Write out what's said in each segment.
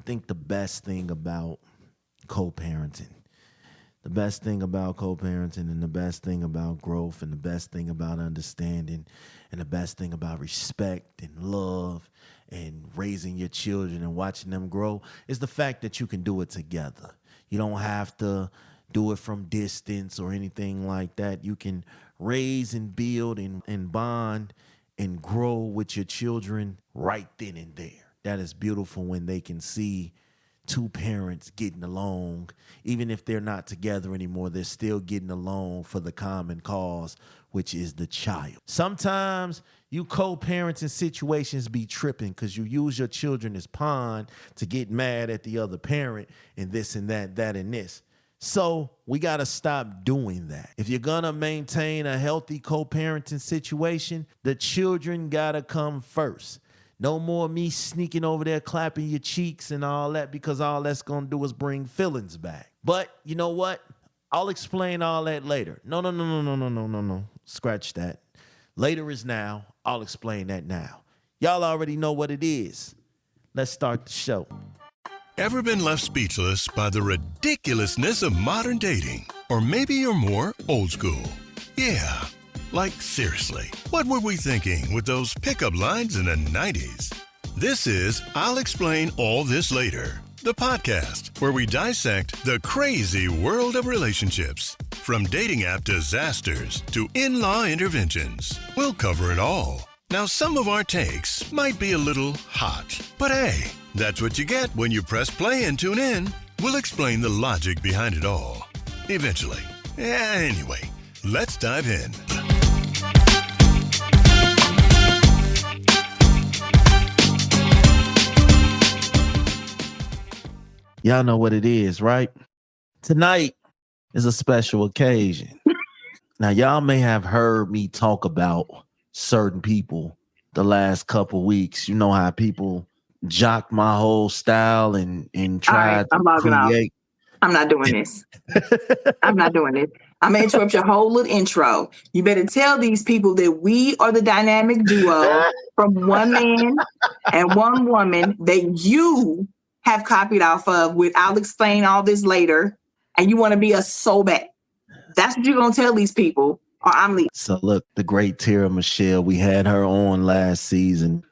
think the best thing about co-parenting, and the best thing about growth, and the best thing about understanding, and the best thing about respect and love and raising your children and watching them grow is the fact that you can do it together. You don't have to do it from distance or anything like that. You can raise and build and bond and grow with your children right then and there. That is beautiful when they can see two parents getting along. Even if they're not together anymore, they're still getting along for the common cause, which is the child. Sometimes you co-parenting situations be tripping because you use your children as pawn to get mad at the other parent and this and that and this. So we got to stop doing that. If you're going to maintain a healthy co-parenting situation, the children got to come first. No more me sneaking over there, clapping your cheeks and all that, because all that's going to do is bring feelings back. But you know what? I'll explain all that later. No. Scratch that. Later is now. I'll explain that now. Y'all already know what it is. Let's start the show. Ever been left speechless by the ridiculousness of modern dating? Or maybe you're more old school. Yeah. Like, seriously, what were we thinking with those pickup lines in the 90s? This is I'll Explain All This Later, the podcast where we dissect the crazy world of relationships. From dating app disasters to in-law interventions, we'll cover it all. Now, some of our takes might be a little hot, but hey, that's what you get when you press play and tune in. We'll explain the logic behind it all. Eventually. Anyway, let's dive in. Y'all know what it is, right? Tonight is a special occasion. Now, y'all may have heard me talk about certain people the last couple weeks. You know how people jock my whole style and try to create. I'm not doing this. I'm not doing it. I'm going to interrupt your whole little intro. You better tell these people that we are the dynamic duo from one man and one woman that you have copied off of with I'll explain all this later, and you want to be us so bad. That's what you're going to tell these people, or I'm leaving. So look, the great Tera Michelle, we had her on last season,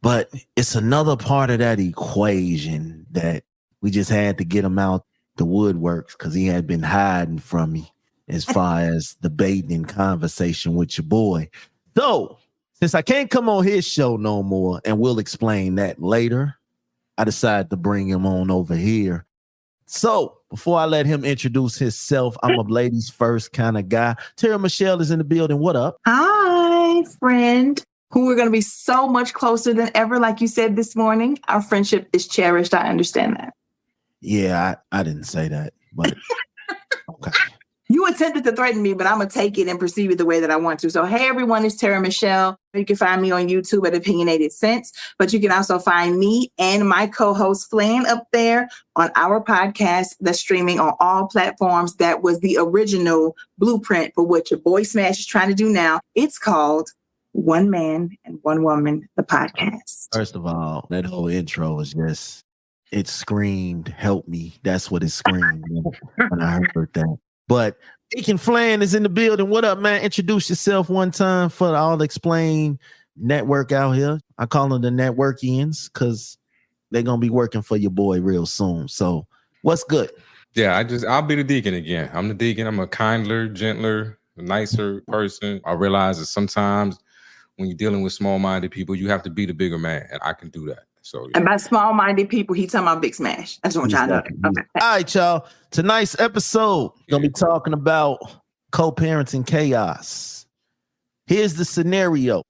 but it's another part of that equation that we just had to get him out the woodworks because he had been hiding from me as far as debating and conversation with your boy. So since I can't come on his show no more, and we'll explain that later, I decided to bring him on over here. So before I let him introduce himself, I'm a ladies first kind of guy. Tera Michelle is in the building. What up? Hi, friend, who we're going to be so much closer than ever. Like you said this morning, our friendship is cherished. I understand that. Yeah, I didn't say that, but okay. You attempted to threaten me, but I'm going to take it and perceive it the way that I want to. So, hey, everyone, it's Tera Michelle. You can find me on YouTube at Opinionated Sense, but you can also find me and my co-host Flan up there on our podcast that's streaming on all platforms. That was the original blueprint for what your boy Smash is trying to do now. It's called One Man and One Woman, the podcast. First of all, that whole intro is just, it screamed, help me. That's what it screamed when I heard that. But Deacon Flan is in the building. What up, man? Introduce yourself one time for the I'll Explain network out here. I call them the networkians because they're going to be working for your boy real soon. So what's good? Yeah, I'll be the deacon again. I'm the deacon. I'm a kinder, gentler, nicer person. I realize that sometimes when you're dealing with small-minded people, you have to be the bigger man, and I can do that. So, yeah. And by small-minded people, he talking about Big Smash. I just want y'all to know. Okay. All right, y'all. Tonight's episode, we're going to be talking about co-parenting chaos. Here's the scenario.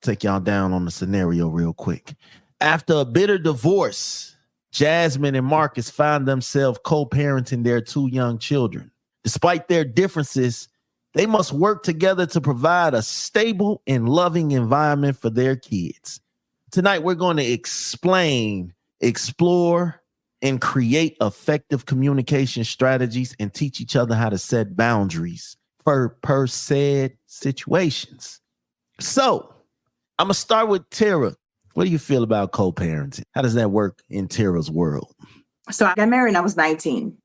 Take y'all down on the scenario real quick. After a bitter divorce, Jasmine and Marcus found themselves co-parenting their two young children. Despite their differences, they must work together to provide a stable and loving environment for their kids. Tonight, we're going to explain, explore, and create effective communication strategies and teach each other how to set boundaries for per said situations. So I'm going to start with Tera. What do you feel about co-parenting? How does that work in Tera's world? So I got married when I was 19.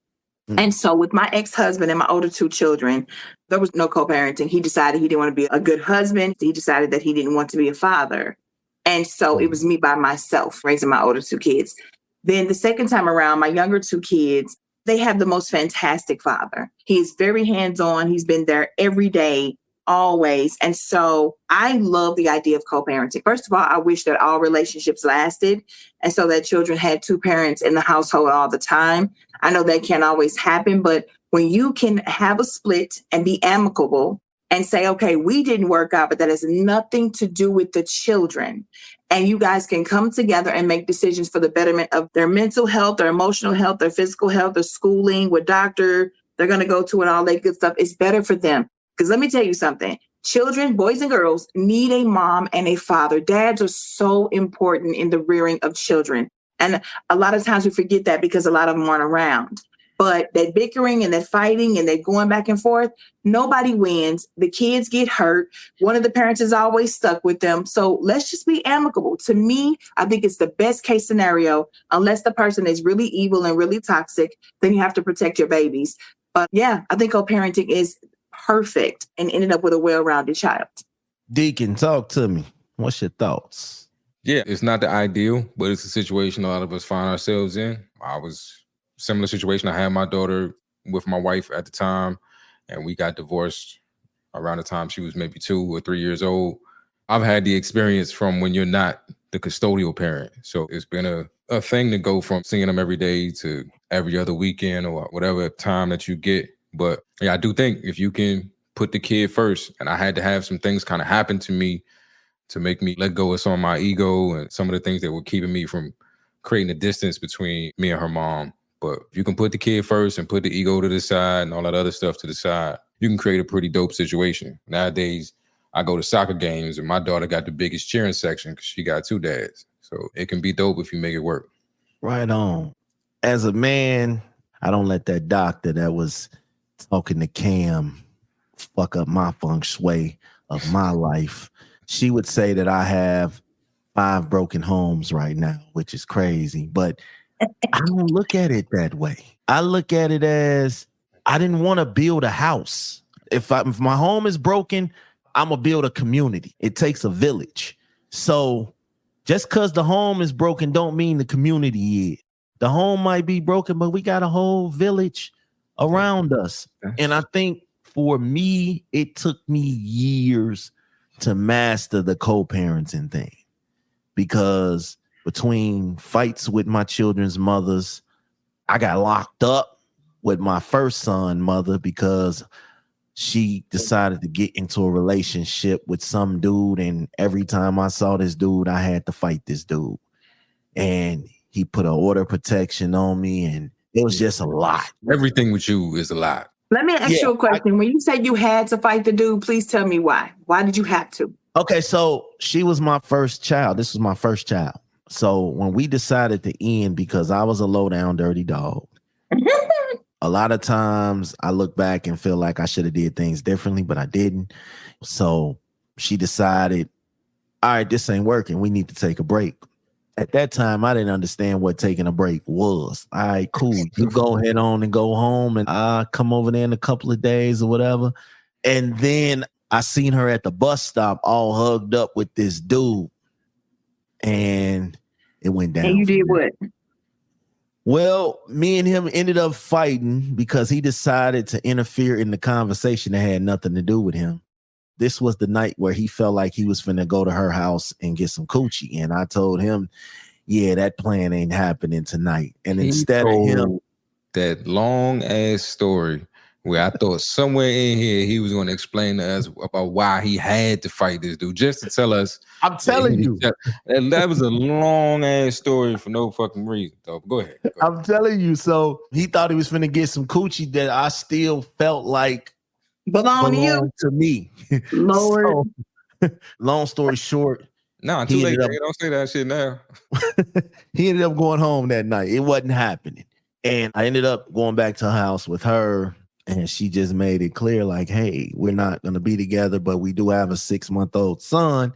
And so with my ex-husband and my older two children, there was no co-parenting. He decided he didn't want to be a good husband. He decided that he didn't want to be a father. And so it was me by myself raising my older two kids. Then the second time around, my younger two kids, they have the most fantastic father. He is very hands-on. He's been there every day, always. And so I love the idea of co-parenting. First of all, I wish that all relationships lasted and so that children had two parents in the household all the time. I know that can't always happen, but when you can have a split and be amicable and say, okay, we didn't work out, but that has nothing to do with the children. And you guys can come together and make decisions for the betterment of their mental health, their emotional health, their physical health, their schooling, what doctor they're going to go to and all that good stuff. It's better for them. Because let me tell you something. Children, boys and girls, need a mom and a father. Dads are so important in the rearing of children. And a lot of times we forget that because a lot of them aren't around. But that bickering and that fighting and that going back and forth, nobody wins. The kids get hurt. One of the parents is always stuck with them. So let's just be amicable. To me, I think it's the best case scenario. Unless the person is really evil and really toxic, then you have to protect your babies. But yeah, I think co-parenting is perfect and ended up with a well-rounded child. Deacon, talk to me. What's your thoughts? Yeah, it's not the ideal, but it's a situation a lot of us find ourselves in. I was similar situation. I had my daughter with my wife at the time, and we got divorced around the time she was maybe 2 or 3 years old. I've had the experience from when you're not the custodial parent. So it's been a thing to go from seeing them every day to every other weekend or whatever time that you get. But yeah, I do think if you can put the kid first, and I had to have some things kind of happen to me to make me let go of some of my ego and some of the things that were keeping me from creating a distance between me and her mom. But if you can put the kid first and put the ego to the side and all that other stuff to the side, you can create a pretty dope situation. Nowadays, I go to soccer games and my daughter got the biggest cheering section because she got 2 dads. So it can be dope if you make it work. Right on. As a man, I don't let that doctor that was talking to Cam fuck up my feng shui of my life. She would say that I have 5 broken homes right now, which is crazy. But I don't look at it that way. I look at it as I didn't want to build a house. If my home is broken, I'm going to build a community. It takes a village. So just because the home is broken don't mean the community is. The home might be broken, but we got a whole village around us. And I think for me, it took me years to master the co-parenting thing, because between fights with my children's mothers, I got locked up with my first son mother because she decided to get into a relationship with some dude. And every time I saw this dude, I had to fight this dude. And he put an order of protection on me, and it was just a lot. Everything with you is a lot. Let me ask you a question. When you said you had to fight the dude, please tell me why. Why did you have to? Okay, so she was my first child. This was my first child. So when we decided to end, because I was a low down dirty dog, a lot of times I look back and feel like I should have did things differently, but I didn't. So she decided, all right, this ain't working. We need to take a break. At that time, I didn't understand what taking a break was. All right, cool. You go ahead on and go home, and I'll come over there in a couple of days or whatever. And then I seen her at the bus stop all hugged up with this dude. And it went down. And you did what? Well, me and him ended up fighting because he decided to interfere in the conversation that had nothing to do with him. This was the night where he felt like he was finna go to her house and get some coochie. And I told him, yeah, that plan ain't happening tonight. And instead of him, that long ass story where I thought somewhere in here he was going to explain to us about why he had to fight this dude, just to tell us. I'm telling you. That was a long ass story for no fucking reason, though. Go ahead. I'm telling you. So he thought he was finna get some coochie that I still felt like belonged to me. Lord. So, long story short. No, too late. Don't say that shit now. He ended up going home that night. It wasn't happening. And I ended up going back to her house with her. And she just made it clear, like, hey, we're not going to be together, but we do have a 6-month-old son.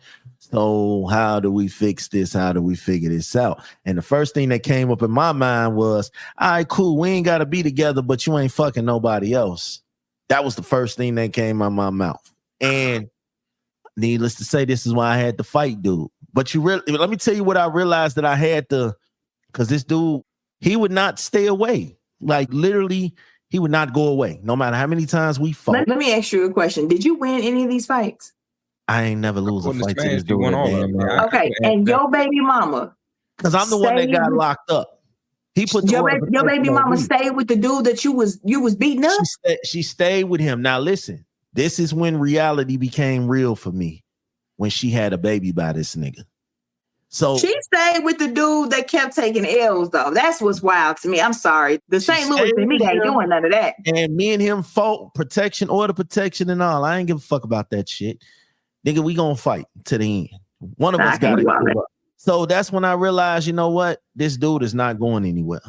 So how do we fix this? How do we figure this out? And the first thing that came up in my mind was, all right, cool. We ain't got to be together, but you ain't fucking nobody else. That was the first thing that came out of my mouth. And needless to say, this is why I had to fight dude. But let me tell you what I realized that I had to, because this dude, he would not stay away. Like literally, he would not go away, no matter how many times we fought. Let me ask you a question. Did you win any of these fights? I ain't never lose a fight to this dude. Okay, and your baby mama. Because I'm the one that got locked up. He put your baby mama stayed with the dude that you was beating up? She stayed with him. Now listen, this is when reality became real for me. When she had a baby by this nigga. So she stayed with the dude that kept taking L's, though. That's what's wild to me. I'm sorry. The St. Louis and me ain't doing none of that. And me and him fought order protection and all. I ain't give a fuck about that shit. Nigga, we gonna fight to the end. One of us got to. So that's when I realized, you know what? This dude is not going anywhere.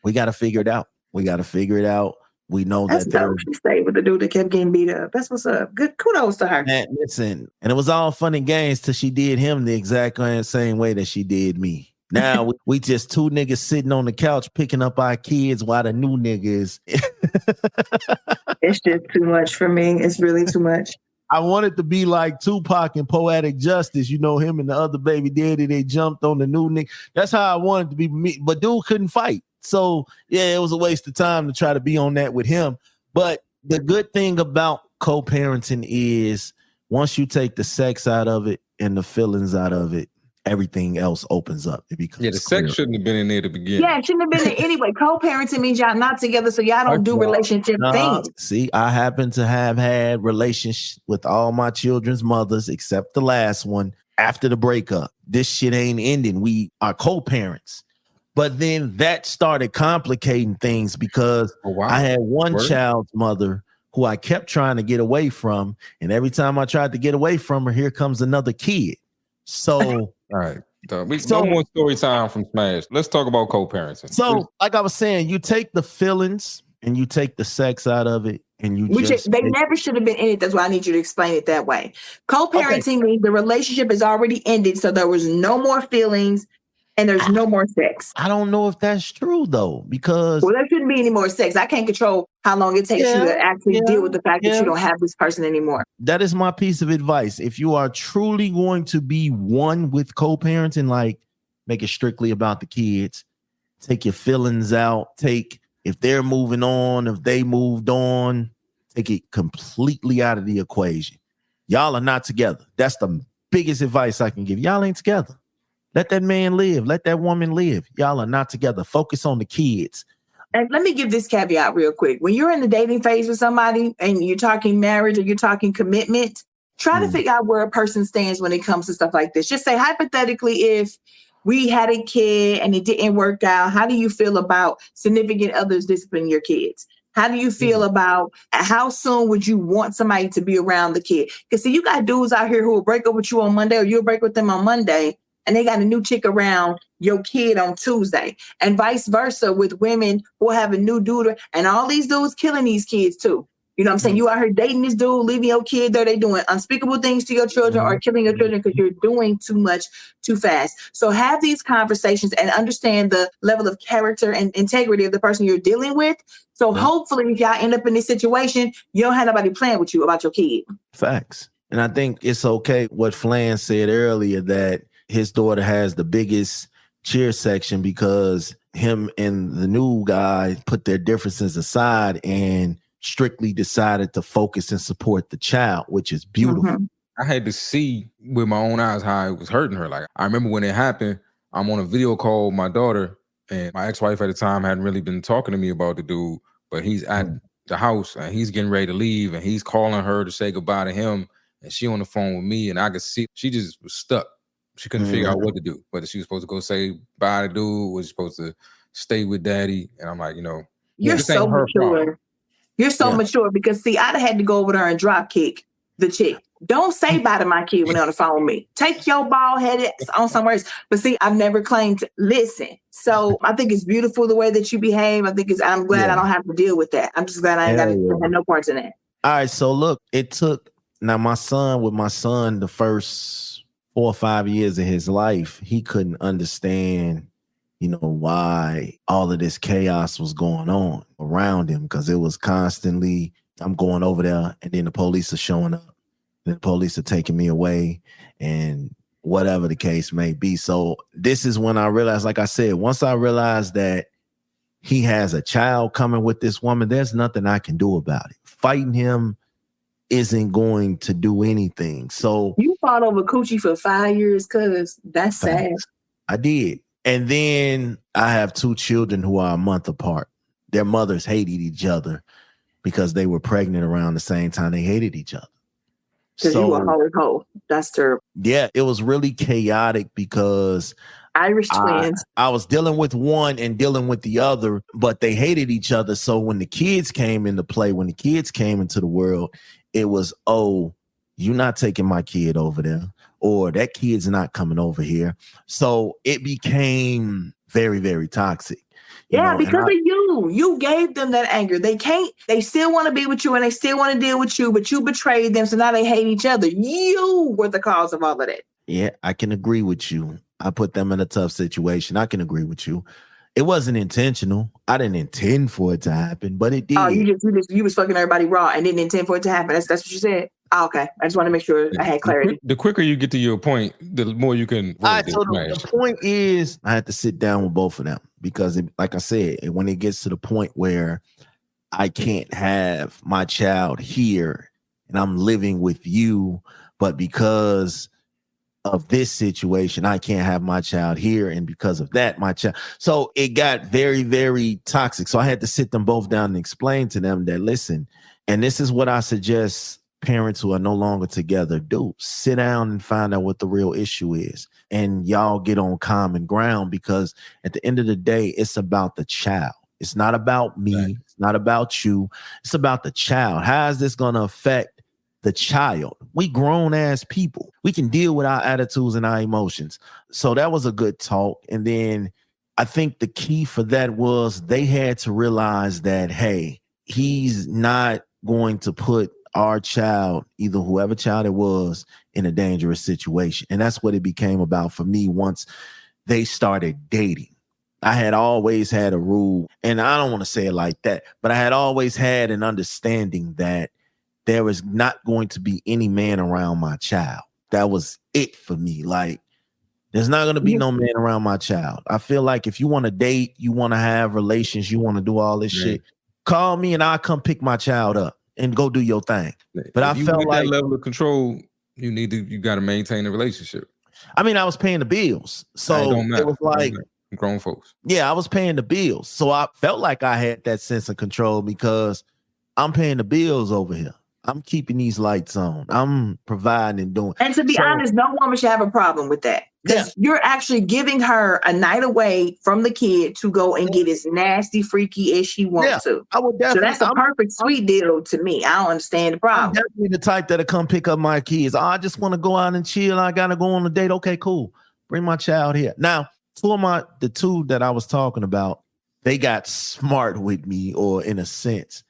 We got to figure it out. We know that's that dope. She stayed with the dude that kept getting beat up. That's what's up. Good kudos to her. Man, listen, and it was all fun and games till she did him the exact same way that she did me. Now we just two niggas sitting on the couch picking up our kids while the new nigga is. It's just too much for me. It's really too much. I wanted to be like Tupac and Poetic Justice. You know, him and the other baby daddy, they jumped on the new nigga. That's how I wanted to be me. But dude couldn't fight. So, yeah, it was a waste of time to try to be on that with him. But the good thing about co-parenting is once you take the sex out of it and the feelings out of it, everything else opens up. It becomes the clear. sex shouldn't have been in there to begin. Yeah, it shouldn't have been there anyway. Co-parenting means y'all not together, so y'all don't do relationship things. See, I happen to have had relations with all my children's mothers except the last one after the breakup. This shit ain't ending. We are co-parents. But then that started complicating things because I had one child's mother who I kept trying to get away from. And every time I tried to get away from her, here comes another kid. So, all right. No more story time from Smash. Let's talk about co-parenting. So, like I was saying, you take the feelings and you take the sex out of it. And they never should have been in it. That's why I need you to explain it that way. Co-parenting means the relationship is already ended. So there was no more feelings. And there's no more sex. I don't know if that's true, though, because... Well, there shouldn't be any more sex. I can't control how long it takes you to actually deal with the fact that you don't have this person anymore. That is my piece of advice. If you are truly going to be one with co-parenting, like make it strictly about the kids, take your feelings out, if they're moving on, if they moved on, take it completely out of the equation. Y'all are not together. That's the biggest advice I can give. Y'all ain't together. Let that man live. Let that woman live. Y'all are not together. Focus on the kids. And let me give this caveat real quick. When you're in the dating phase with somebody and you're talking marriage or you're talking commitment, try to figure out where a person stands when it comes to stuff like this. Just say, hypothetically, if we had a kid and it didn't work out, how do you feel about significant others disciplining your kids? How do you feel about how soon would you want somebody to be around the kid? Because see, you got dudes out here who will break up with you on Monday or you'll break with them on Monday. And they got a new chick around your kid on Tuesday, and vice versa with women who have a new dude, and all these dudes killing these kids too. You know what I'm saying? You out here dating this dude, leaving your kid there. They doing unspeakable things to your children or killing your children because you're doing too much too fast. So have these conversations and understand the level of character and integrity of the person you're dealing with. So hopefully if y'all end up in this situation, you don't have nobody playing with you about your kid. Facts. And I think it's okay what Flan said earlier, that his daughter has the biggest cheer section because him and the new guy put their differences aside and strictly decided to focus and support the child, which is beautiful. I had to see with my own eyes how it was hurting her. Like, I remember when it happened, I'm on a video call with my daughter, and my ex-wife at the time hadn't really been talking to me about the dude, but he's at the house and he's getting ready to leave and he's calling her to say goodbye to him, and she on the phone with me, and I could see she just was stuck. She couldn't figure out what to do, whether she was supposed to go say bye to dude, was supposed to stay with daddy. And I'm like, you're so mature. You're so mature because see, I'd have had to go over there and drop kick the chick. Don't say bye to my kid when they're on the phone with me. Take your bald headed on somewhere else. But see, I've never claimed to listen. So I think it's beautiful the way that you behave. I'm glad I don't have to deal with that. I'm just glad I ain't got no parts in that. All right. So look, it took my son, the first 4 or 5 years of his life, he couldn't understand, why all of this chaos was going on around him, because it was constantly, I'm going over there and then the police are showing up. Then the police are taking me away and whatever the case may be. So this is when I realized, like I said, once I realized that he has a child coming with this woman, there's nothing I can do about it. Fighting him isn't going to do anything. So you fought over Coochie for 5 years, cuz that's sad. I did. And then I have 2 children who are a month apart. Their mothers hated each other because they were pregnant around the same time they hated each other. Because you were a hoe. That's terrible. Yeah, it was really chaotic because Irish twins. I was dealing with one and dealing with the other, but they hated each other. So when the kids came into play, when the kids came into the world, it was, oh, you're not taking my kid over there, or that kid's not coming over here. So it became very, very toxic. Yeah, because of you gave them that anger. They still want to be with you and they still want to deal with you, but you betrayed them. So now they hate each other. You were the cause of all of that. Yeah, I can agree with you. I put them in a tough situation. I can agree with you. It wasn't intentional. I didn't intend for it to happen, but it did. Oh, you was fucking everybody raw and didn't intend for it to happen. That's what you said. Oh, okay. I just want to make sure I had clarity. The quicker you get to your point, the more you can. All right, so the point is, I had to sit down with both of them because, like I said, when it gets to the point where I can't have my child here and I'm living with you, but because of this situation, I can't have my child here, and because of that, my child. So it got very, very toxic. So I had to sit them both down and explain to them that, listen, and this is what I suggest parents who are no longer together do: sit down and find out what the real issue is, and y'all get on common ground, because at the end of the day, it's about the child. It's not about me. Right. It's not about you. It's about the child. How is this going to affect the child? We grown ass people. We can deal with our attitudes and our emotions. So that was a good talk. And then I think the key for that was they had to realize that, hey, he's not going to put our child, either whoever child it was, in a dangerous situation. And that's what it became about for me once they started dating. I had always had a rule, and I don't want to say it like that, but I had always had an understanding that there was not going to be any man around my child. That was it for me. Like, there's not going to be no man around my child. I feel like if you want to date, you want to have relations, you want to do all this shit, call me and I'll come pick my child up and go do your thing. But I felt like that level of control, you got to maintain a relationship. I mean, I was paying the bills. So it was like grown folks. Yeah, I was paying the bills. So I felt like I had that sense of control because I'm paying the bills over here. I'm keeping these lights on. I'm providing and doing. And to be honest, no woman should have a problem with that. Because you're actually giving her a night away from the kid to go and get as nasty, freaky as she wants to. I would definitely. So that's a perfect sweet deal to me. I don't understand the problem. I'm definitely the type that'll come pick up my kids. I just want to go out and chill. I got to go on a date. Okay, cool. Bring my child here. Now, the two that I was talking about, they got smart with me, or in a sense.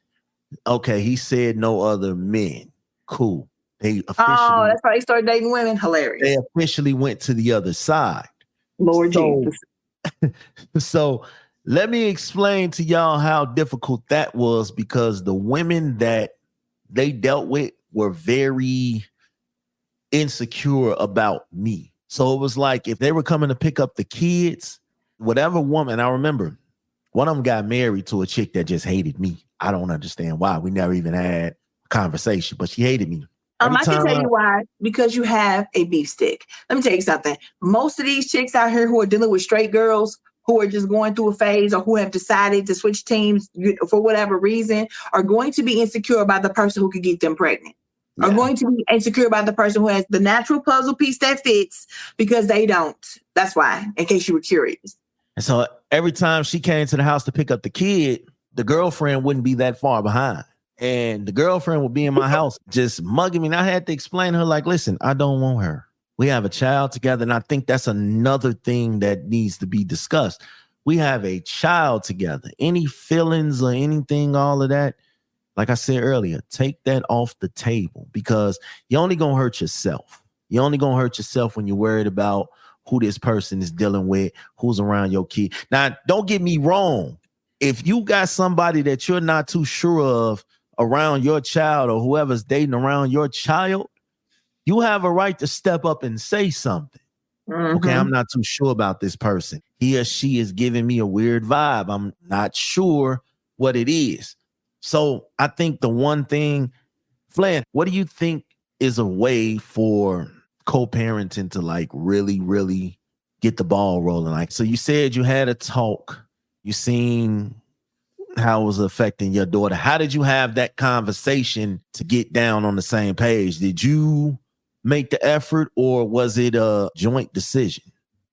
Okay, he said no other men. Cool. They officially. Oh, that's how they started dating women. Hilarious. They officially went to the other side. Lord Jesus. So let me explain to y'all how difficult that was, because the women that they dealt with were very insecure about me. So it was like if they were coming to pick up the kids, whatever woman, I remember one of them got married to a chick that just hated me. I don't understand why. We never even had a conversation, but she hated me. I can tell you why. Because you have a beef stick. Let me tell you something. Most of these chicks out here who are dealing with straight girls who are just going through a phase, or who have decided to switch teams for whatever reason, are going to be insecure about the person who could get them pregnant. Yeah. Are going to be insecure about the person who has the natural puzzle piece that fits, because they don't. That's why, in case you were curious. And so every time she came to the house to pick up the kid, the girlfriend wouldn't be that far behind. And the girlfriend would be in my house just mugging me. And I had to explain to her, like, listen, I don't want her. We have a child together. And I think that's another thing that needs to be discussed. We have a child together. Any feelings or anything, all of that, like I said earlier, take that off the table, because you're only going to hurt yourself. You're only going to hurt yourself when you're worried about who this person is dealing with, who's around your kid. Now, don't get me wrong. If you got somebody that you're not too sure of around your child or whoever's dating around your child, you have a right to step up and say something. Okay, I'm not too sure about this person. He or she is giving me a weird vibe. I'm not sure what it is. So I think the one thing, Flan, what do you think is a way for co-parenting to like really, really get the ball rolling? Like, so you said you had a talk, you seen how it was affecting your daughter. How did you have that conversation to get down on the same page? Did you make the effort or was it a joint decision?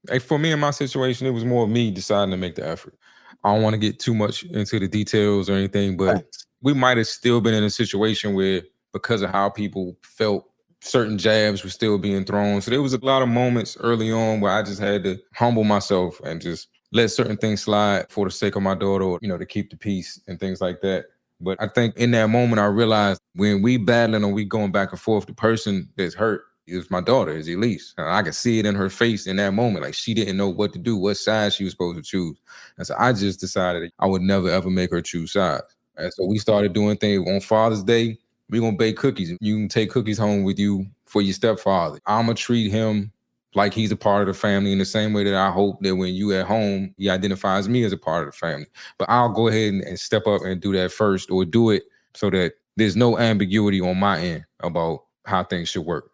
Like for me in my situation, it was more me deciding to make the effort. I don't want to get too much into the details or anything, but we might have still been in a situation where because of how people felt, certain jabs were still being thrown. So there was a lot of moments early on where I just had to humble myself and just let certain things slide for the sake of my daughter, or, to keep the peace and things like that. But I think in that moment, I realized when we battling or we going back and forth, the person that's hurt is my daughter, is Elise. And I could see it in her face in that moment. Like she didn't know what to do, what side she was supposed to choose. And so I just decided I would never, ever make her choose sides. And so we started doing things on Father's Day. We're going to bake cookies. You can take cookies home with you for your stepfather. I'm going to treat him like he's a part of the family in the same way that I hope that when you at home, he identifies me as a part of the family. But I'll go ahead and step up and do that first, or do it so that there's no ambiguity on my end about how things should work.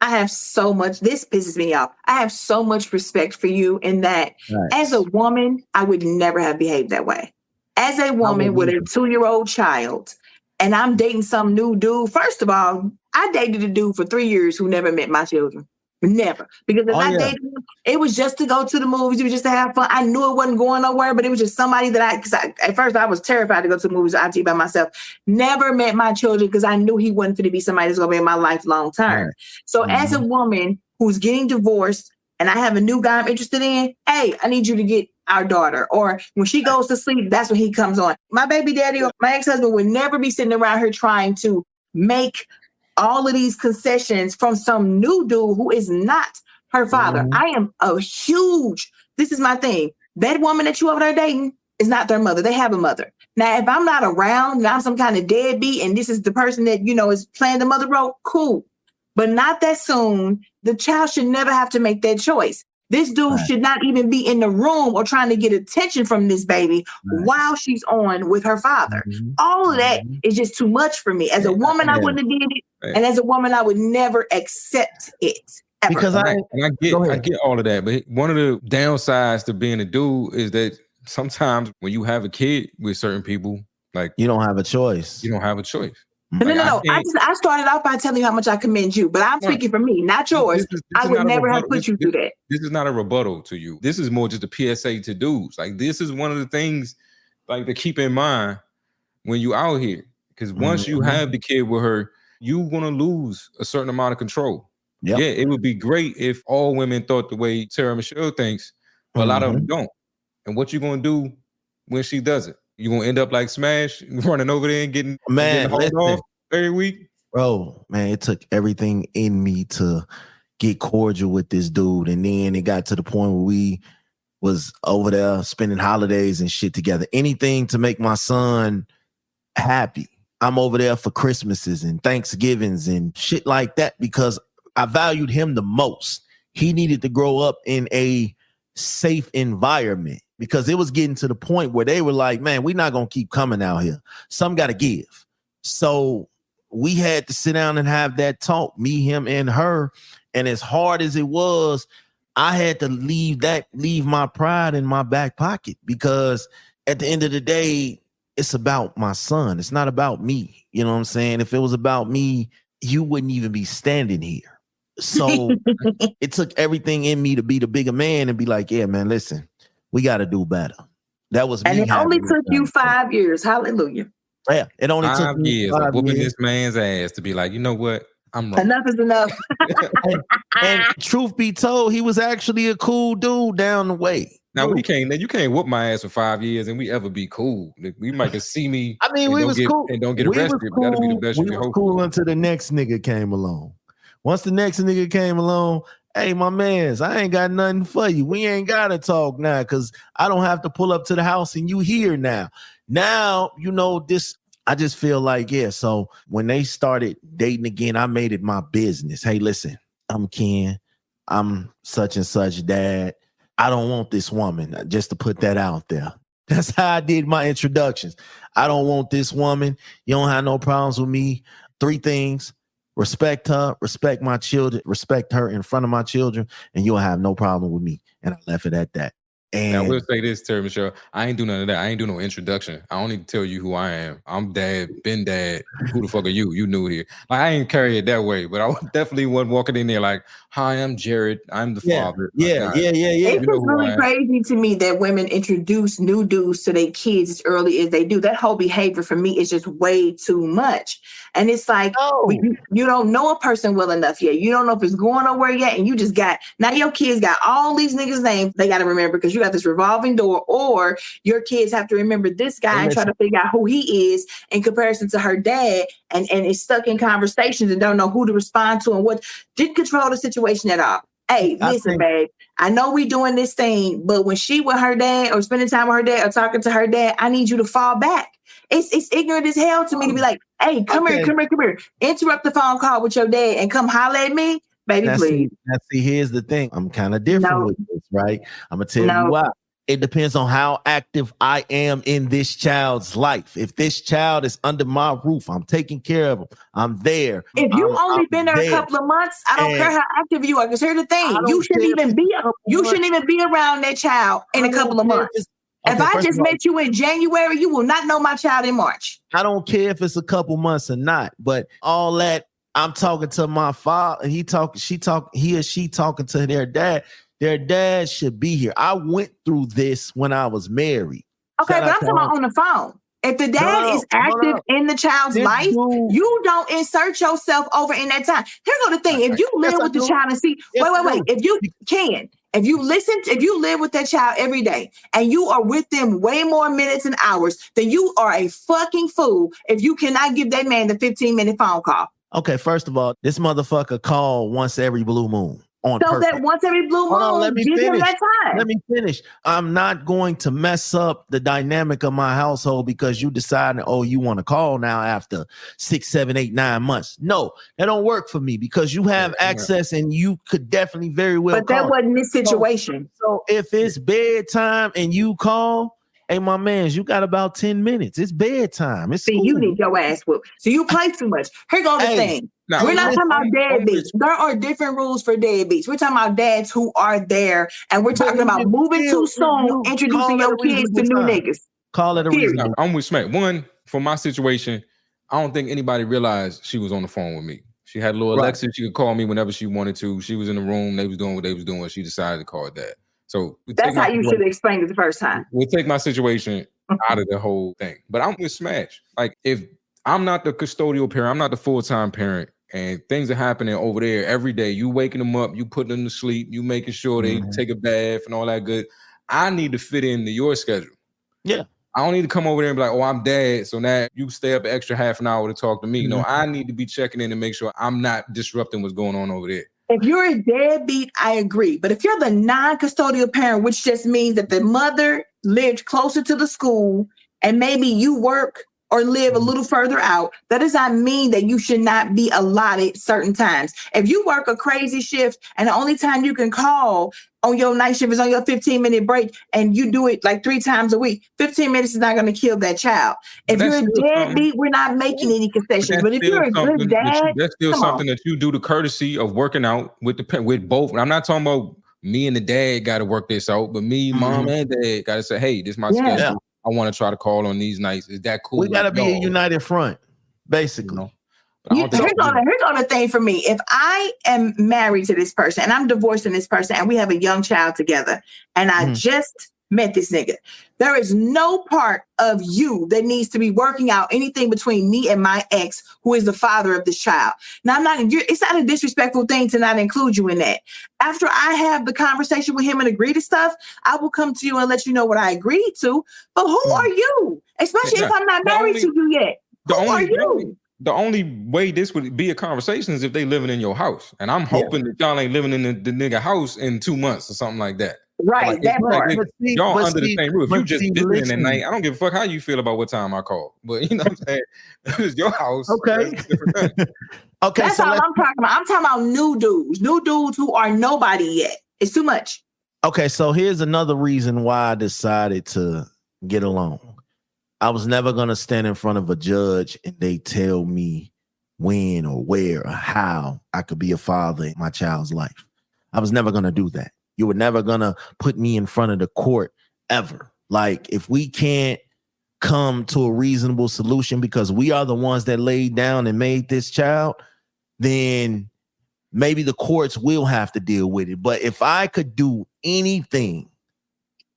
I have so much, this pisses me off. I have so much respect for you in that as a woman, I would never have behaved that way. As a woman with a 2-year-old child, and I'm dating some new dude. First of all, I dated a dude for 3 years who never met my children. Never. Because if I dated him, it was just to go to the movies. It was just to have fun. I knew it wasn't going nowhere, but it was just somebody that at first I was terrified to go to the movies with IT by myself. Never met my children because I knew he wasn't going to be somebody that's going to be in my life long term. Right. So as a woman who's getting divorced and I have a new guy I'm interested in, hey, I need you to get our daughter. Or when she goes to sleep, that's when he comes on. My baby daddy or my ex-husband would never be sitting around here trying to make all of these concessions from some new dude who is not her father. I am this is my thing. That woman that you over there dating is not their mother. They have a mother. Now, if I'm not around and I'm some kind of deadbeat and this is the person that, is playing the mother role, cool. But not that soon. The child should never have to make that choice. This dude should not even be in the room or trying to get attention from this baby while she's on with her father. All of that is just too much for me. As a woman, I wouldn't have did it. And as a woman, I would never accept it. Ever. Because I get all of that. But one of the downsides to being a dude is that sometimes when you have a kid with certain people, like you don't have a choice. You don't have a choice. No. I started off by telling you how much I commend you, but I'm speaking for me, not yours. I would never have put you through that. This is not a rebuttal to you. This is more just a PSA to dudes. Like this is one of the things like to keep in mind when you out here. Because once you have the kid with her, you're going to lose a certain amount of control. Yep. Yeah, it would be great if all women thought the way Tera Michelle thinks, but a lot of them don't. And what you going to do when she does it? You going to end up like Smash, running over there and getting off every week? Bro, man, it took everything in me to get cordial with this dude. And then it got to the point where we was over there spending holidays and shit together. Anything to make my son happy. I'm over there for Christmases and Thanksgivings and shit like that because I valued him the most. He needed to grow up in a safe environment because it was getting to the point where they were like, man, we're not going to keep coming out here. Some got to give. So we had to sit down and have that talk, me, him, and her. And as hard as it was, I had to leave my pride in my back pocket because at the end of the day, it's about my son. It's not about me. You know what I'm saying? If it was about me, you wouldn't even be standing here. So it took everything in me to be the bigger man and be like, yeah, man, listen, we got to do better. That was me. And it only took you 5 years. Hallelujah. Yeah, it only took me years of whooping this man's ass to be like, you know what? I'm wrong. Enough is enough. and truth be told, he was actually a cool dude down the way. Now you can't whoop my ass for 5 years and we ever be cool. We might just see me. I mean, we was cool and don't get arrested. But that'll be the best. We was cool until the next nigga came along. Once the next nigga came along, hey, my mans, I ain't got nothing for you. We ain't got to talk now because I don't have to pull up to the house and you here now. Now, this, I just feel like, so when they started dating again, I made it my business. Hey, listen, I'm Ken. I'm such and such dad. I don't want this woman, just to put that out there. That's how I did my introductions. I don't want this woman. You don't have no problems with me. 3 things. Respect her, respect my children, respect her in front of my children, and you'll have no problem with me. And I left it at that. And now, I will say this, Tera Michelle. I ain't do none of that. I ain't do no introduction. I don't need to tell you who I am. I'm dad, been dad. Who the fuck are you? You new here. Like, I ain't carry it that way, but I definitely wasn't walking in there like, hi, I'm Jared. I'm the father. Yeah. It's just really crazy to me that women introduce new dudes to their kids as early as they do. That whole behavior for me is just way too much. And it's like, you don't know a person well enough yet. You don't know if it's going nowhere yet. And you just now your kids got all these niggas' names they got to remember because you got this revolving door, or your kids have to remember this guy and try to figure out who he is in comparison to her dad, and is stuck in conversations and don't know who to respond to and what. Didn't control the situation at all. Hey, listen, babe, I know we doing this thing, but when she with her dad or spending time with her dad or talking to her dad, I need you to fall back. It's ignorant as hell to me to be like, hey, come here. Interrupt the phone call with your dad and come holler at me. Baby, please. See, here's the thing. I'm kind of different with this, right? I'm going to tell you why. It depends on how active I am in this child's life. If this child is under my roof, I'm taking care of him. I'm there. If you only been there a couple of months, I don't care how active you are. Because here's the thing: you shouldn't even be around that child in a couple of months. If I just met you in January, you will not know my child in March. I don't care if it's a couple months or not, but all that I'm talking to my father, and he or she talking to their dad. Their dad should be here. I went through this when I was married. Okay, but I'm talking about on the phone. If the dad is active in the child's life, you don't insert yourself over in that time. Here's the thing. If you live with the child and see, wait. If you live with that child every day and you are with them way more minutes and hours, then you are a fucking fool if you cannot give that man the 15-minute phone call. Okay, first of all, this motherfucker call once every blue moon. So purpose. That once every blue moon, give him that time. Let me finish. I'm not going to mess up the dynamic of my household because you decided, you want to call now after 6, 7, 8, 9 months. No, that don't work for me because you have access and you could definitely very well But that wasn't this situation. So if it's bedtime and you call, hey, my man, you got about 10 minutes. It's bedtime. It's school. You need your ass whooped. So you play too much. Here goes the thing. No, we're not talking about deadbeats. There are different rules for deadbeats. We're talking about dads who are there, and we're talking about moving too soon, introducing your kids to new niggas. Call it a reason. I'm with Smack. One, for my situation, I don't think anybody realized she was on the phone with me. She had a little Alexa. She could call me whenever she wanted to. She was in the room. They was doing what they was doing. She decided to call Dad. So that's how you should explain it the first time. We'll take my situation out of the whole thing. But I'm with Smash. Like, if I'm not the custodial parent, I'm not the full-time parent, and things are happening over there every day. You waking them up, you putting them to sleep, you making sure they take a bath and all that good. I need to fit into your schedule. Yeah. I don't need to come over there and be like, I'm dad, so now you stay up an extra half an hour to talk to me. No, I need to be checking in and make sure I'm not disrupting what's going on over there. If you're a deadbeat, I agree. But if you're the non-custodial parent, which just means that the mother lived closer to the school and maybe you work or live a little further out, that does not mean that you should not be allotted certain times. If you work a crazy shift and the only time you can call on your night shift is on your 15-minute break and you do it like 3 times a week, 15 minutes is not going to kill that child. If you're a deadbeat, we're not making any concessions. But if you're a good dad, that's still something that you do, the courtesy of working out with both. I'm not talking about me and the dad got to work this out, but me, mom, and dad got to say, hey, this is my schedule. I want to try to call on these nights. Is that cool? We got to be a united front, basically. Here's on the thing for me. If I am married to this person and I'm divorcing this person and we have a young child together and I just met this nigga, there is no part of you that needs to be working out anything between me and my ex, who is the father of this child. Now, it's not a disrespectful thing to not include you in that. After I have the conversation with him and agree to stuff, I will come to you and let you know what I agreed to. But who are you? Especially if I'm not married to you yet. Who are you? the only way this would be a conversation is if they living in your house. And I'm hoping that y'all ain't living in the nigga house in 2 months or something like that. Right, Like, that part. y'all under the same roof. If you just visiting listen. at night, I don't give a fuck how you feel about what time I call. But you know what I'm saying? If it's your house. Okay. That's a different thing. Okay. That's all I'm talking about. I'm talking about new dudes who are nobody yet. It's too much. Okay, so here's another reason why I decided to get along. I was never going to stand in front of a judge and they tell me when or where or how I could be a father in my child's life. I was never going to do that. You were never going to put me in front of the court ever. Like, if we can't come to a reasonable solution because we are the ones that laid down and made this child, then maybe the courts will have to deal with it. But if I could do anything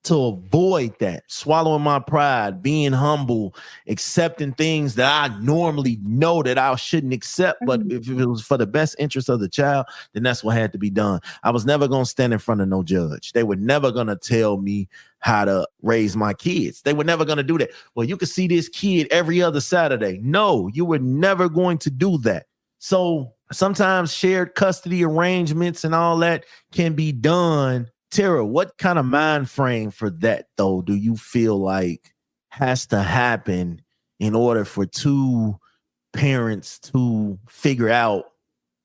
to avoid that, swallowing my pride, being humble, accepting things that I normally know that I shouldn't accept, but if it was for the best interest of the child, then that's what had to be done. I was never going to stand in front of no judge. They were never going to tell me how to raise my kids. They were never going to do that. Well, you can see this kid every other Saturday. No, you were never going to do that. So sometimes shared custody arrangements and all that can be done. Tera, what kind of mind frame for that, though, do you feel like has to happen in order for two parents to figure out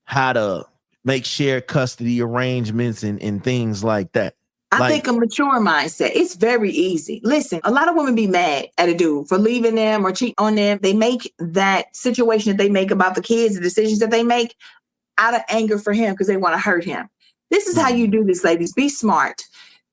how to make shared custody arrangements and things like that? I think a mature mindset. It's very easy. Listen, a lot of women be mad at a dude for leaving them or cheating on them. They make that situation that they make about the kids, the decisions that they make, out of anger for him because they want to hurt him. This is how you do this, ladies. Be smart.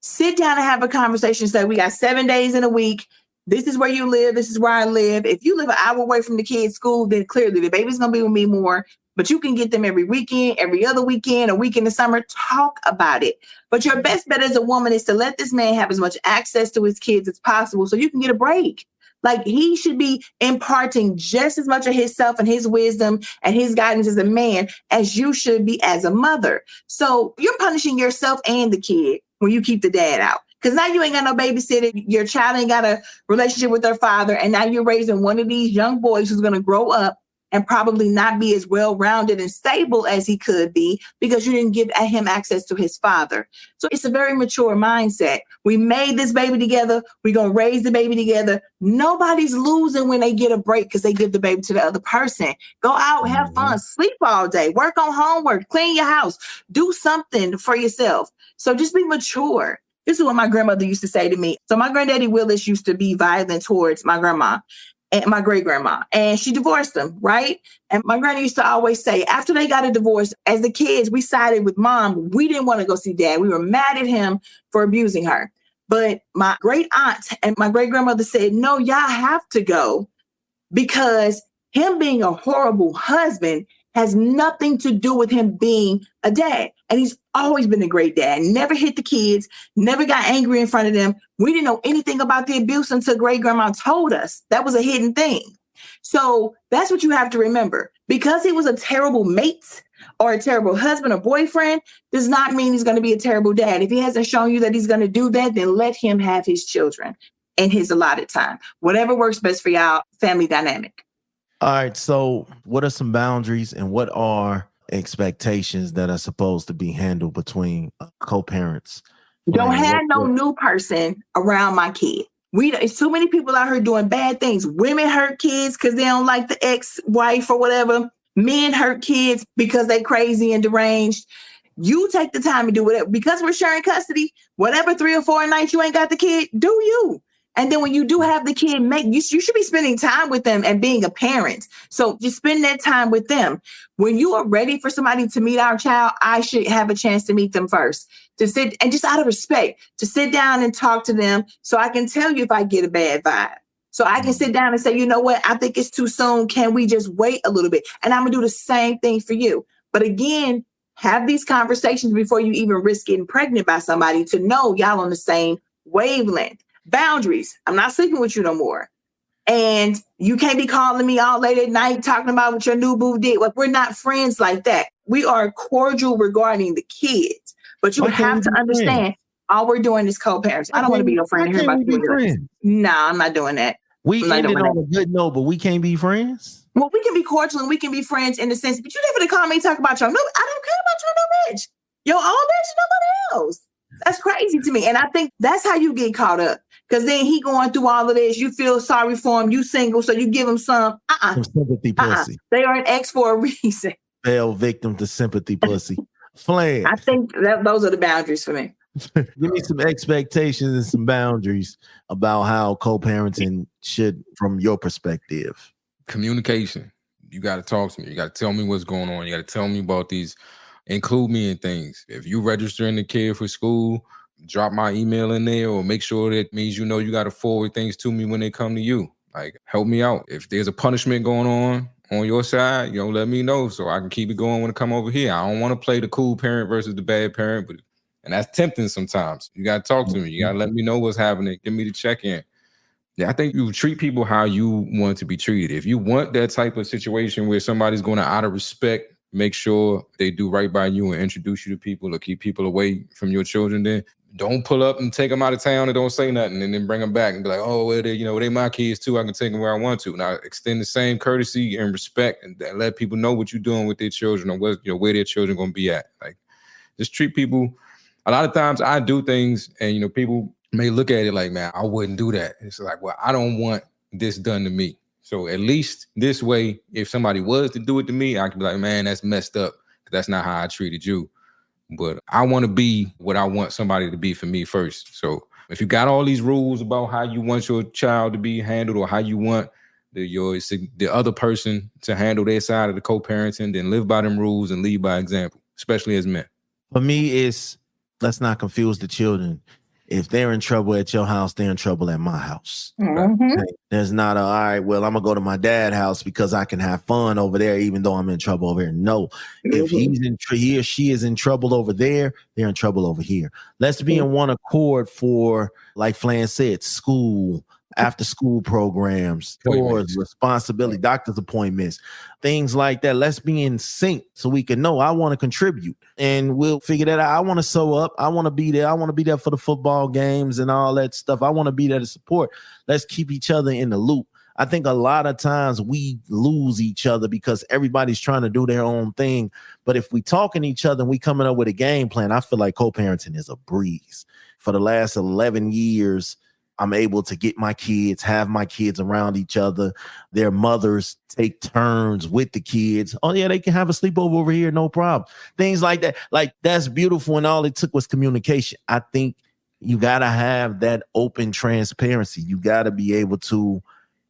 Sit down and have a conversation. Say, we got 7 days in a week. This is where you live. This is where I live. If you live an hour away from the kids' school, then clearly the baby's going to be with me more. But you can get them every weekend, every other weekend, a week in the summer. Talk about it. But your best bet as a woman is to let this man have as much access to his kids as possible so you can get a break. Like, he should be imparting just as much of himself and his wisdom and his guidance as a man as you should be as a mother. So you're punishing yourself and the kid when you keep the dad out. Because now you ain't got no babysitter. Your child ain't got a relationship with their father. And now you're raising one of these young boys who's going to grow up and probably not be as well-rounded and stable as he could be because you didn't give him access to his father. So it's a very mature mindset. We made this baby together. We're going to raise the baby together. Nobody's losing when they get a break because they give the baby to the other person. Go out, have fun, sleep all day, work on homework, clean your house, do something for yourself. So just be mature. This is what my grandmother used to say to me. So my granddaddy Willis used to be violent towards my grandma and my great-grandma, and she divorced them, right? And my granny used to always say, after they got a divorce, as the kids, we sided with mom. We didn't want to go see dad. We were mad at him for abusing her. But my great aunt and my great-grandmother said, no, y'all have to go because him being a horrible husband has nothing to do with him being a dad. And he's always been a great dad, never hit the kids, never got angry in front of them. We didn't know anything about the abuse until great grandma told us. That was a hidden thing. So that's what you have to remember. Because he was a terrible mate or a terrible husband or boyfriend does not mean he's going to be a terrible dad. If he hasn't shown you that he's going to do that, then let him have his children in his allotted time. Whatever works best for y'all, family dynamic. All right. So what are some boundaries and what are expectations that are supposed to be handled between co-parents? Don't have no new person around my kid. It's too many people out here doing bad things. Women hurt kids because they don't like the ex-wife or whatever. Men hurt kids because they crazy and deranged. You take the time to do whatever. Because we're sharing custody, whatever 3 or 4 nights you ain't got the kid, do you. And then when you do have the kid, you should be spending time with them and being a parent. So just spend that time with them. When you are ready for somebody to meet our child, I should have a chance to meet them first. To sit and just out of respect, to sit down and talk to them so I can tell you if I get a bad vibe. So I can sit down and say, you know what, I think it's too soon. Can we just wait a little bit? And I'm going to do the same thing for you. But again, have these conversations before you even risk getting pregnant by somebody to know y'all on the same wavelength. Boundaries. I'm not sleeping with you no more. And you can't be calling me all late at night talking about what your new boo did. Like, we're not friends like that. We are cordial regarding the kids. But you have to understand, all we're doing is co-parenting. I don't want to be your friend here about doing friends. No, I'm not doing that. We ended on a good note, but we can't be friends. Well, we can be cordial and we can be friends in the sense, but you never call me and talk about your no. I don't care about your no bitch. Your own bitch, nobody else. That's crazy to me. And I think that's how you get caught up. Because then he going through all of this. You feel sorry for him. You single, so you give him some. Some sympathy pussy. They are an ex for a reason. Fell victim to sympathy pussy. Flan. I think those are the boundaries for me. Give me some expectations and some boundaries about how co-parenting should, from your perspective. Communication. You got to talk to me. You got to tell me what's going on. You got to tell me about these. Include me in things. If you registering the kid for school, drop my email in there, or make sure that means you got to forward things to me when they come to you. Like, help me out. If there's a punishment going on your side, let me know so I can keep it going when it come over here. I don't want to play the cool parent versus the bad parent, and that's tempting sometimes. You got to talk to me. You got to let me know what's happening. Give me the check-in. Yeah, I think you treat people how you want to be treated. If you want that type of situation where somebody's going to, out of respect, make sure they do right by you and introduce you to people or keep people away from your children, then don't pull up and take them out of town and don't say nothing and then bring them back and be like, oh, well, they my kids too. I can take them where I want to. Now, extend the same courtesy and respect and let people know what you're doing with their children or where their children going to be at. Like, just treat people. A lot of times I do things and, people may look at it like, man, I wouldn't do that. It's like, well, I don't want this done to me. So at least this way, if somebody was to do it to me, I could be like, man, that's messed up. That's not how I treated you. But I want to be what I want somebody to be for me first. So if you got all these rules about how you want your child to be handled or how you want the other person to handle their side of the co-parenting, then live by them rules and lead by example, especially as men. For me, let's not confuse the children. If they're in trouble at your house, they're in trouble at my house. Mm-hmm. There's not all right, well, I'm going to go to my dad's house because I can have fun over there, even though I'm in trouble over here. No, if he or she is in trouble over there, they're in trouble over here. Let's be in one accord for, like Flan said, school, after school programs, chores, responsibility, doctor's appointments, things like that. Let's be in sync so we can know I want to contribute and we'll figure that out. I want to sew up. I want to be there. I want to be there for the football games and all that stuff. I want to be there to support. Let's keep each other in the loop. I think a lot of times we lose each other because everybody's trying to do their own thing. But if we talking to each other and we coming up with a game plan, I feel like co-parenting is a breeze. For the last 11 years, I'm able to get my kids, have my kids around each other. Their mothers take turns with the kids. Oh, yeah, they can have a sleepover over here, no problem. Things like that. Like, that's beautiful, and all it took was communication. I think you got to have that open transparency. You got to be able to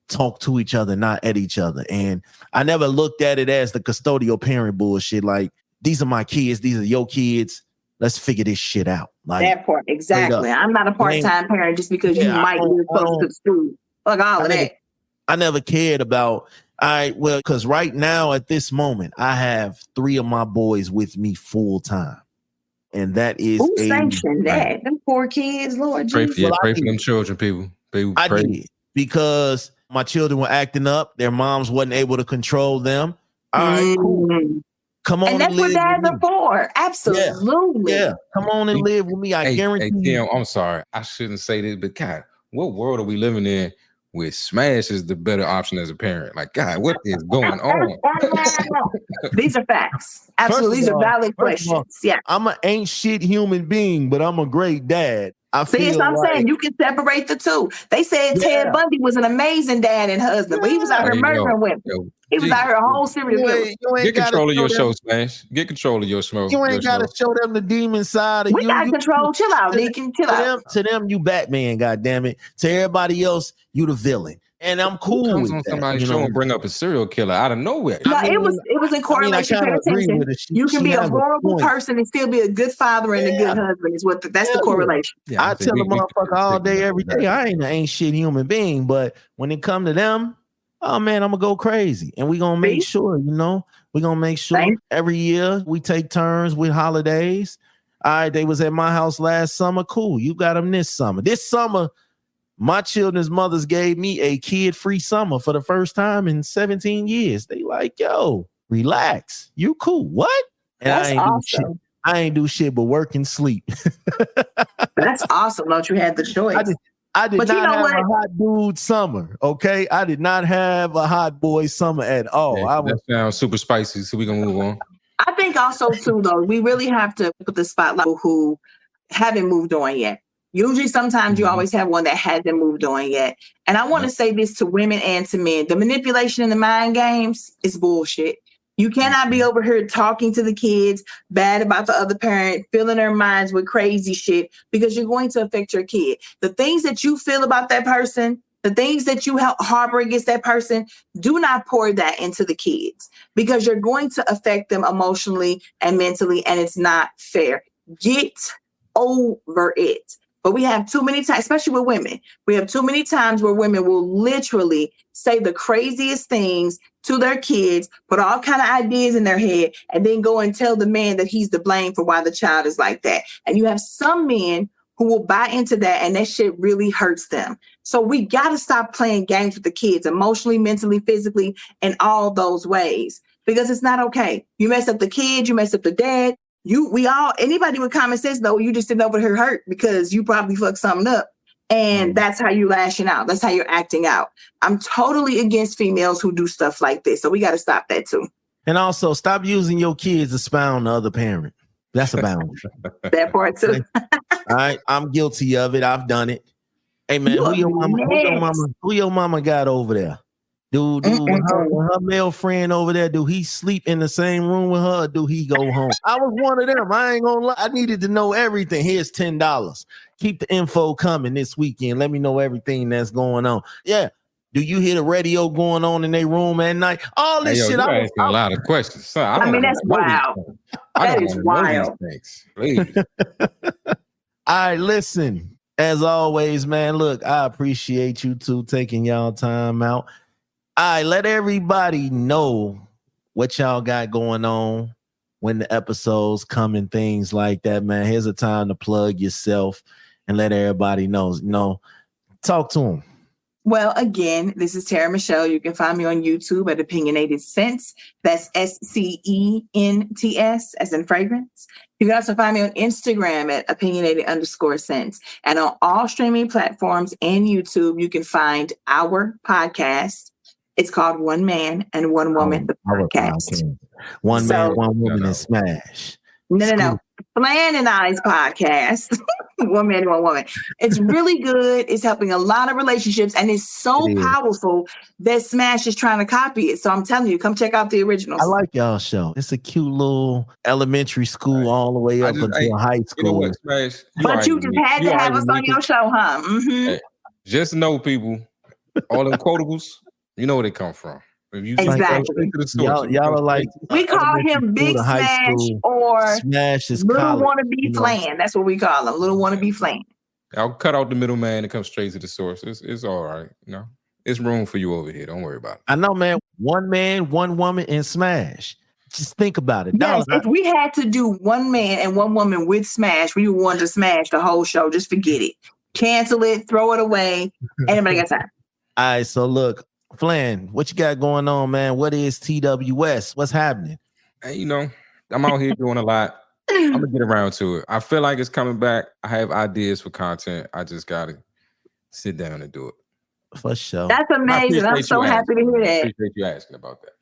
talk to each other, not at each other. And I never looked at it as the custodial parent bullshit. Like, these are my kids. These are your kids. Let's figure this shit out. Like, that part, exactly. I'm not a part-time parent just because you might be close to school. Like all of that. I never cared about, because right now at this moment, I have 3 of my boys with me full time. And that is who sanctioned that? Them poor kids, Lord Jesus. Pray for them children, people. I did, because my children were acting up. Their moms wasn't able to control them. All right, cool. Come on, and that's what dads are for. Absolutely. Yeah. Come on and live with me. I guarantee you. I'm sorry. I shouldn't say this, but God, what world are we living in where smash is the better option as a parent? Like, God, what is going on? These are facts. Absolutely. These are valid questions. Yeah. I'm an ain't shit human being, but I'm a great dad. I'm saying you can separate the two. They said Ted Bundy was an amazing dad and husband, but he was out here murdering women. He was out here a whole series of Get control of your show, Smash. Get control of your show. You ain't got to show them the demon side of you. We got control. Chill out, Deacon. Chill out. To them, you Batman, goddammit. To everybody else, you the villain. And I'm cool with that. Somebody's show and bring up a serial killer out of nowhere. No, it was in correlation. Pay attention. You can be a horrible person and still be a good father and a good husband. That's the correlation. Yeah, I tell a motherfucker all day, every day, I ain't shit human being. But when it come to them, oh man, I'm gonna go crazy. And we're gonna make sure, we're gonna make sure every year we take turns with holidays. All right, they was at my house last summer. Cool. You got them this summer. This summer, my children's mothers gave me a kid-free summer for the first time in 17 years. They like, yo, relax. You cool. What? And that's awesome. I ain't do shit but work and sleep. That's awesome. Don't you have the choice? I did But you not know have what? a hot dude summer, okay? I did not have a hot boy summer at all. Yeah, that sounds super spicy, so we're going to move on. I think also, too, though, we really have to put the spotlight on who haven't moved on yet. Usually, sometimes you always have one that hasn't moved on yet. And I want to say this to women and to men. The manipulation and the mind games is bullshit. You cannot be over here talking to the kids bad about the other parent, filling their minds with crazy shit, because you're going to affect your kid. The things that you feel about that person, the things that you harbor against that person, do not pour that into the kids, because you're going to affect them emotionally and mentally, and it's not fair. Get over it. But we have too many times, especially with women, we have too many times where women will literally say the craziest things to their kids, put all kind of ideas in their head, and then go and tell the man that he's to blame for why the child is like that. And you have some men who will buy into that, and that shit really hurts them. So we got to stop playing games with the kids emotionally, mentally, physically, in all those ways, because it's not okay. You mess up the kid, you mess up the dad. Anybody with common sense, though, you just sitting over here hurt because you probably fucked something up. And that's how you lashing out. That's how you're acting out. I'm totally against females who do stuff like this. So we got to stop that too. And also stop using your kids to spy on the other parent. That's a boundary. That part too. All right. I'm guilty of it. I've done it. Hey man, who your mama got over there? Dude, when her male friend over there, do he sleep in the same room with her, or do he go home? I was one of them. I ain't gonna lie. I needed to know everything. Here's $10. Keep the info coming this weekend. Let me know everything that's going on. Yeah. Do you hear the radio going on in their room at night? All this shit. You're asking a lot of questions. Son, I mean, that's wild. That is wild. All right, listen. As always, man, look, I appreciate you two taking y'all time out. All right, let everybody know what y'all got going on when the episodes come and things like that, man. Here's a time to plug yourself and let everybody know. Talk to them. Well, again, this is Tera Michelle. You can find me on YouTube at Opinionated Scents. That's SCENTS, as in fragrance. You can also find me on Instagram at opinionated_scents. And on all streaming platforms and YouTube, you can find our podcast. It's called One Man and One Woman, the podcast. One man, one woman, and smash. No. Flan and I's podcast. One man and one woman. It's really good. It's helping a lot of relationships, and it's so powerful that Smash is trying to copy it. So I'm telling you, come check out the originals. I like y'all show. It's a cute little elementary school all the way up until high school. You know what, Smash? But you just had to have us on your show, huh? Mm-hmm. Hey, just know, people, all them quotables, you know where they come from. Exactly. Y'all are like, we call him Big Smash or Smash is Little Wannabe Flan. That's what we call him, Little Wannabe Flan. I'll cut out the middleman and come straight to the source. It's all right. It's room for you over here. Don't worry about it. I know, man. One man, one woman, and Smash. Just think about it. Yes, if we had to do one man and one woman with Smash, we would want to smash the whole show. Just forget it. Cancel it. Throw it away. Anybody got time? All right. So look. Flan, what you got going on, man? What is TWS? What's happening? Hey, I'm out here doing a lot. I'm gonna get around to it. I feel like it's coming back. I have ideas for content. I just gotta sit down and do it. For sure. That's amazing. I'm so happy to hear that. I appreciate you asking about that.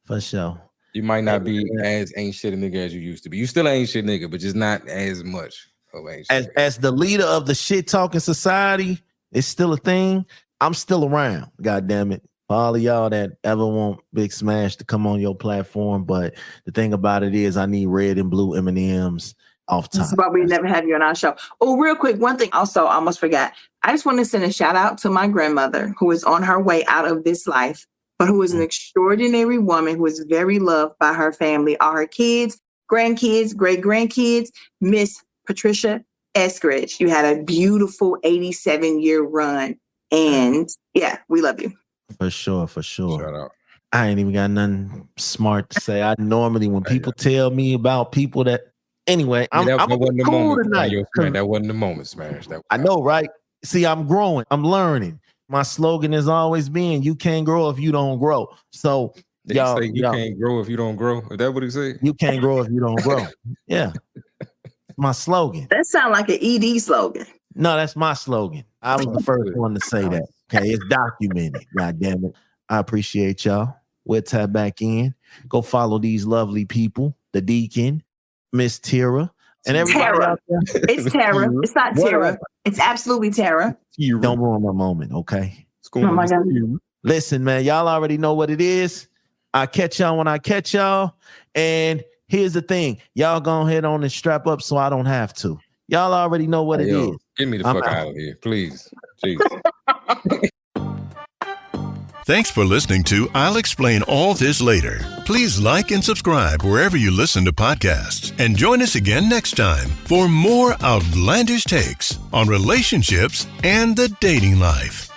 For sure. You might not be as ain't shit a nigga as you used to be. You still ain't shit nigga, but just not as much of ain't shit. As the leader of the shit talking society, it's still a thing. I'm still around, God damn it. For all of y'all that ever want Big Smash to come on your platform, but the thing about it is I need red and blue M&Ms off top. That's why we never have you on our show. Oh, real quick, one thing also I almost forgot. I just want to send a shout out to my grandmother who is on her way out of this life, but who is an extraordinary woman who is very loved by her family, all her kids, grandkids, great-grandkids, Miss Patricia Eskridge. You had a beautiful 87-year run. And yeah, we love you. For sure. Shout out. I ain't even got nothing smart to say. I normally, when people tell me about people that, anyway, I'm cool tonight. That wasn't the moment, Smash. I know, right? See, I'm growing. I'm learning. My slogan has always been, you can't grow if you don't grow. So y'all say you can't grow if you don't grow. Is that what he said? You can't grow if you don't grow. Yeah. My slogan. That sounds like an ED slogan. No, that's my slogan. I was the first one to say that. Okay, it's documented. God damn it. I appreciate y'all. We'll tap back in. Go follow these lovely people, the Deacon, Miss Tera, and everybody Tera. out there. It's Tera. It's not Tera. It's absolutely Tera. Don't ruin my moment, okay? Oh my God. Listen, man, y'all already know what it is. I catch y'all when I catch y'all. And here's the thing. Y'all go ahead on and strap up so I don't have to. Y'all already know what it is. Get me the fuck out of here, please. Jeez. Thanks for listening to I'll Explain All This Later. Please like and subscribe wherever you listen to podcasts. And join us again next time for more outlandish takes on relationships and the dating life.